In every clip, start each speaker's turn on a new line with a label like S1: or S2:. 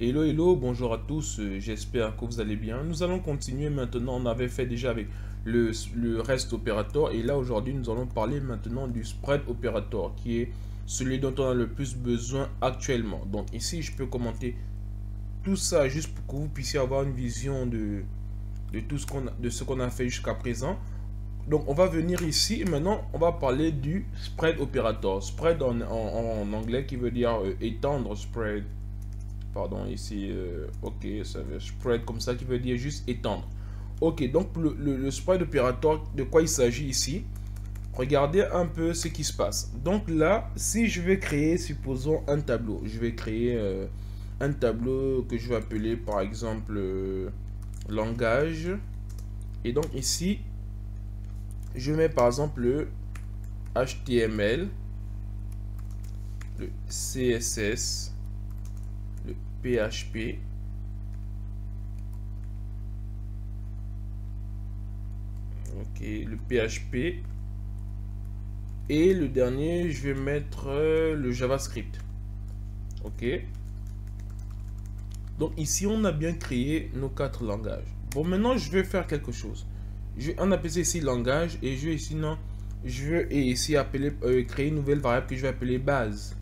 S1: Hello, hello, bonjour à tous, j'espère que vous allez bien. Nous allons continuer maintenant, on avait fait déjà avec le rest operator et là aujourd'hui nous allons parler maintenant du spread operator qui est celui dont on a le plus besoin actuellement. Donc ici je peux commenter tout ça juste pour que vous puissiez avoir une vision de tout ce qu'on a fait jusqu'à présent. Donc on va venir ici et maintenant on va parler du spread operator. Spread en anglais qui veut dire étendre, spread. Pardon, ici, ok, ça veut spread comme ça qui veut dire juste étendre. Ok, donc le spread opérateur, de quoi il s'agit ici? Regardez un peu ce qui se passe. Donc là, si je vais créer, supposons un tableau, je vais créer un tableau que je vais appeler par exemple langage. Et donc ici, je mets par exemple le HTML, le CSS, le PHP, ok, le PHP, et le dernier, je vais mettre le JavaScript, ok. Donc ici, on a bien créé nos 4 langages. Bon, maintenant, je vais faire quelque chose. On appelle ici langage, et je vais ici, non, je vais ici appeler, créer une nouvelle variable que je vais appeler base.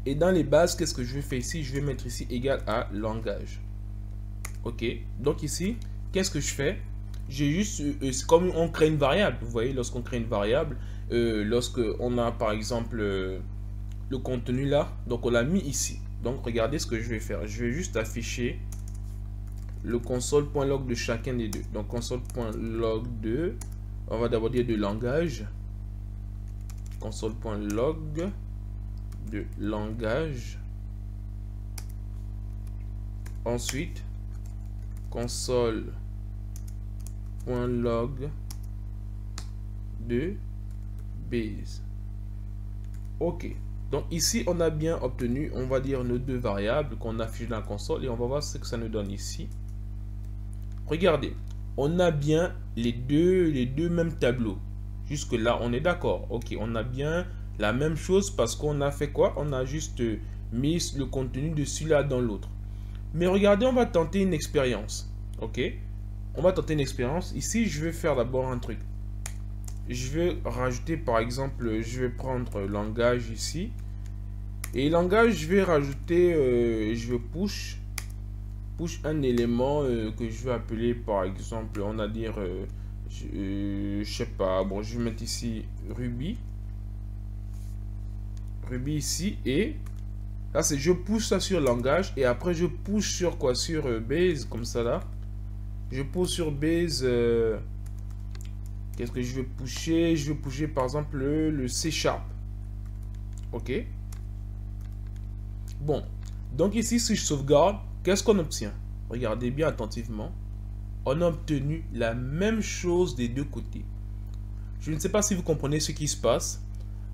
S1: Et dans les bases, qu'est-ce que je vais faire ici? Je vais mettre ici égal à langage. Ok, donc ici, qu'est-ce que je fais? J'ai juste, c'est comme on crée une variable. Vous voyez, lorsqu'on crée une variable, lorsque on a par exemple le contenu là, donc on l'a mis ici. Donc regardez ce que je vais faire. Je vais juste afficher le console.log de chacun des deux. Donc console.log de, on va d'abord dire de langage. Console.log de langage. Ensuite, console.log de base. Ok. Donc ici, on a bien obtenu, on va dire, nos deux variables qu'on affiche dans la console et on va voir ce que ça nous donne ici. Regardez, on a bien les deux mêmes tableaux. Jusque là, on est d'accord. Ok, on a bien la même chose parce qu'on a fait quoi? On a juste mis le contenu de celui-là dans l'autre. Mais regardez, on va tenter une expérience. Ok, on va tenter une expérience. Ici, je vais faire d'abord un truc. Je vais rajouter, par exemple, je vais prendre langage ici. Et langage, je vais rajouter, je vais push un élément que je vais appeler, par exemple, on va dire, je sais pas, bon, je vais mettre ici Ruby. Ruby ici et là, c'est je pousse ça sur langage et après je pousse sur quoi? Sur base, comme ça là. Je pousse sur base. Qu'est-ce que je vais pusher? Je vais pusher par exemple le C#. Ok. Bon. Donc ici, si je sauvegarde, qu'est-ce qu'on obtient? Regardez bien attentivement. On a obtenu la même chose des deux côtés. Je ne sais pas si vous comprenez ce qui se passe.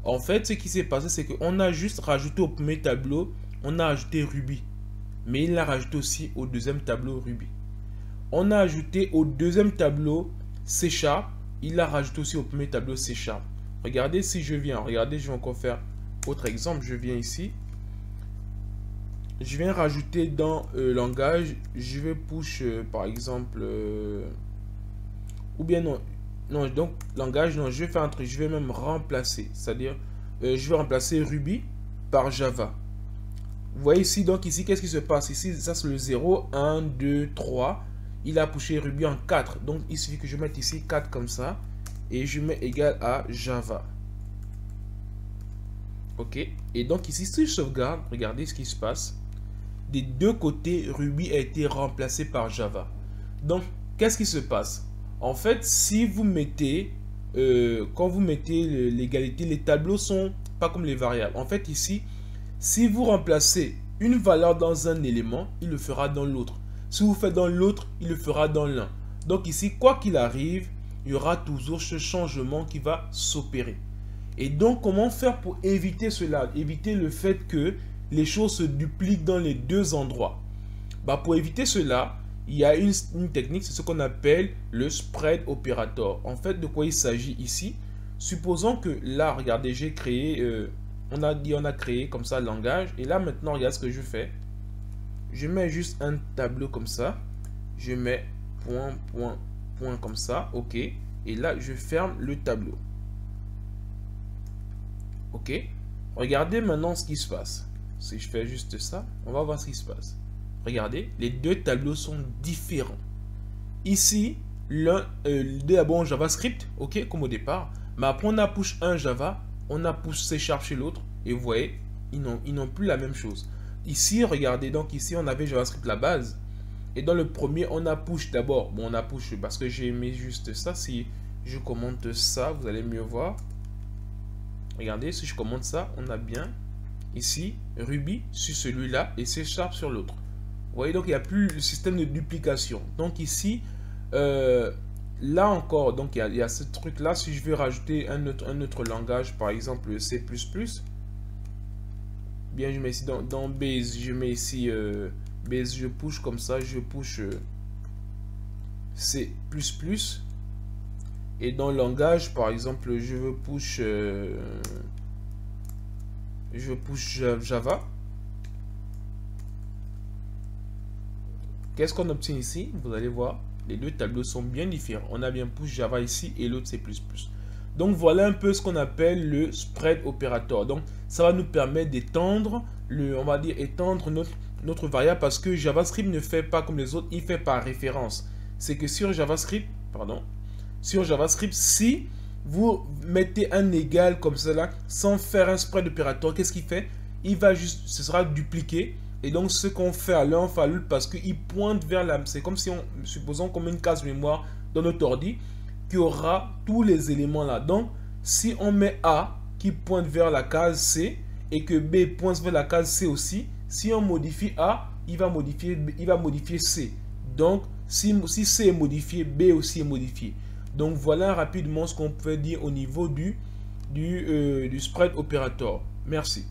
S1: En fait, ce qui s'est passé, c'est qu'on a juste rajouté au premier tableau, on a ajouté Ruby. Mais il l'a rajouté aussi au deuxième tableau Ruby. On a ajouté au deuxième tableau C#. Il l'a rajouté aussi au premier tableau C#. Regardez si je viens. Regardez, je vais encore faire autre exemple. Je viens ici. Je viens rajouter dans langage. Je vais push par exemple. Ou bien non. Non, donc langage, non, je vais faire un truc. Je vais même remplacer. C'est-à-dire, je vais remplacer Ruby par Java. Vous voyez ici, donc ici, qu'est-ce qui se passe? Ici, ça c'est le 0, 1, 2, 3. Il a pushé Ruby en 4. Donc, il suffit que je mette ici 4 comme ça. Et je mets égal à Java. Ok. Et donc ici, si je sauvegarde, regardez ce qui se passe. Des deux côtés, Ruby a été remplacé par Java. Donc, qu'est-ce qui se passe? En fait, si vous mettez, quand vous mettez l'égalité, les tableaux sont pas comme les variables. En fait, ici, si vous remplacez une valeur dans un élément, il le fera dans l'autre. Si vous faites dans l'autre, il le fera dans l'un. Donc ici, quoi qu'il arrive, il y aura toujours ce changement qui va s'opérer. Et donc, comment faire pour éviter cela? Éviter le fait que les choses se dupliquent dans les deux endroits. Bah, pour éviter cela, il y a une technique, c'est ce qu'on appelle le spread operator. En fait, de quoi il s'agit ici? Supposons que là, regardez, j'ai créé, on a créé comme ça le langage. Et là, maintenant, regarde ce que je fais. je mets juste un tableau comme ça. Je mets point, point, point comme ça. OK. Et là, je ferme le tableau. OK. Regardez maintenant ce qui se passe. Si je fais juste ça, on va voir ce qui se passe. Regardez, les deux tableaux sont différents. Ici, l'un d'abord en JavaScript, OK, comme au départ. Mais après, on a push un Java, on a push C# chez l'autre. Et vous voyez, ils n'ont plus la même chose. Ici, regardez, donc ici, on avait JavaScript la base. Et dans le premier, on a push d'abord. Bon, on a push parce que j'ai mis juste ça. Si je commente ça, vous allez mieux voir. Regardez, si je commente ça, on a bien ici Ruby sur celui-là et C# sur l'autre. Vous voyez, donc il n'y a plus le système de duplication. Donc ici, là encore, donc il y a ce truc-là. Si je veux rajouter un autre langage, par exemple C++, bien je mets ici dans Base, je mets ici Base, je push comme ça, je push C++. Et dans le langage, par exemple, je veux push Java. Qu'est-ce qu'on obtient ici? Vous allez voir, les deux tableaux sont bien différents. On a bien push Java ici et l'autre C++. Donc voilà un peu ce qu'on appelle le spread operator. Donc ça va nous permettre d'étendre, on va dire étendre notre variable parce que JavaScript ne fait pas comme les autres, il fait par référence. C'est que sur JavaScript, si vous mettez un égal comme cela sans faire un spread operator, qu'est-ce qu'il fait? Il va juste, ce sera dupliqué. Et donc ce qu'on fait à l'un, parce qu'il pointe vers la... C'est comme si supposons comme une case mémoire dans notre ordi qui aura tous les éléments là. Donc si on met A qui pointe vers la case C et que B pointe vers la case C aussi, si on modifie A, il va modifier C. Donc si C est modifié, B aussi est modifié. Donc voilà rapidement ce qu'on peut dire au niveau du spread operator. Merci.